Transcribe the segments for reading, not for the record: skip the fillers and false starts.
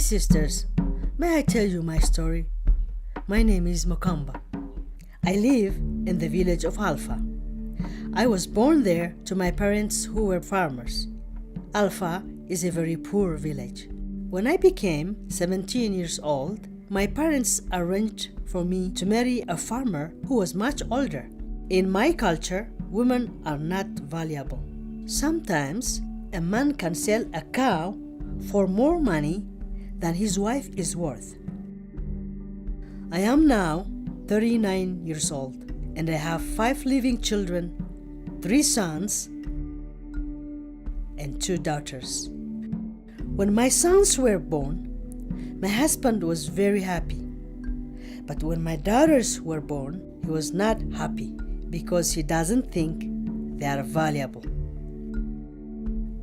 sisters, may I tell you my story? My name is Macomba. I live in the village of Alpha. I was born there to my parents who were farmers. Alpha is a very poor village. When I became 17 years old, my parents arranged for me to marry a farmer who was much older. In my culture, women are not valuable. Sometimes a man can sell a cow for more money than his wife is worth. I am now 39 years old and I have 5 living children, 3 sons and 2 daughters. When my sons were born, my husband was very happy. But when my daughters were born, he was not happy because he doesn't think they are valuable.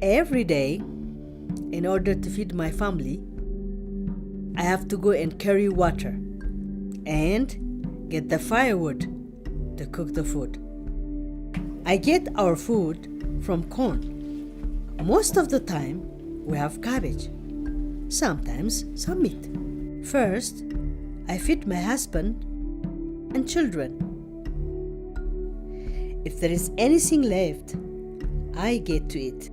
Every day, in order to feed my family, I have to go and carry water and get the firewood to cook the food. I get our food from corn. Most of the time, we have cabbage, sometimes some meat. First, I feed my husband and children. If there is anything left, I get to eat.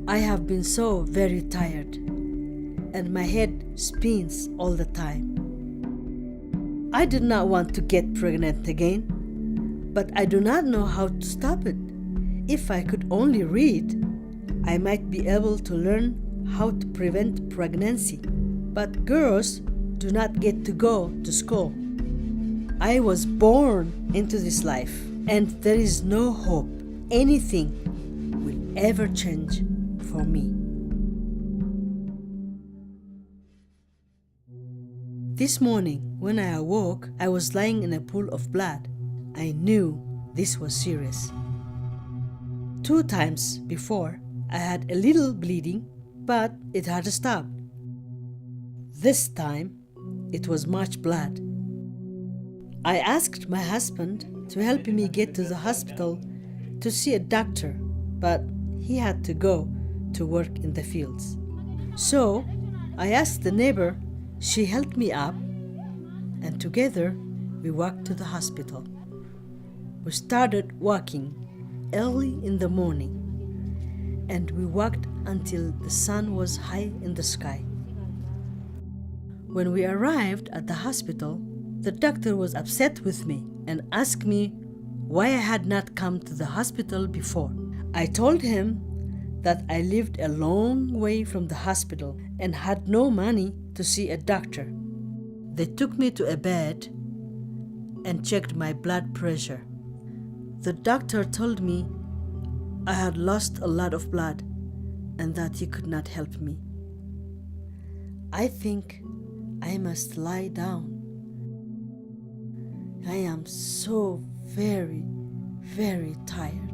I have been so very tired and my head spins all the time. I did not want to get pregnant again, but I do not know how to stop it. If I could only read, I might be able to learn how to prevent pregnancy. But girls do not get to go to school. I was born into this life, and there is no hope anything will ever change for me. This morning, when I awoke, I was lying in a pool of blood. I knew this was serious. 2 times before, I had a little bleeding, but it had stopped. This time, it was much blood. I asked my husband to help me get to the hospital to see a doctor, but he had to go to work in the fields. So I asked the neighbor. She helped me up, and together we walked to the hospital. We started walking early in the morning, and we walked until the sun was high in the sky. When we arrived at the hospital, the doctor was upset with me and asked me why I had not come to the hospital before. I told him that I lived a long way from the hospital and had no money to see a doctor. They took me to a bed and checked my blood pressure. The doctor told me I had lost a lot of blood and that he could not help me. I think I must lie down. I am so very, very tired.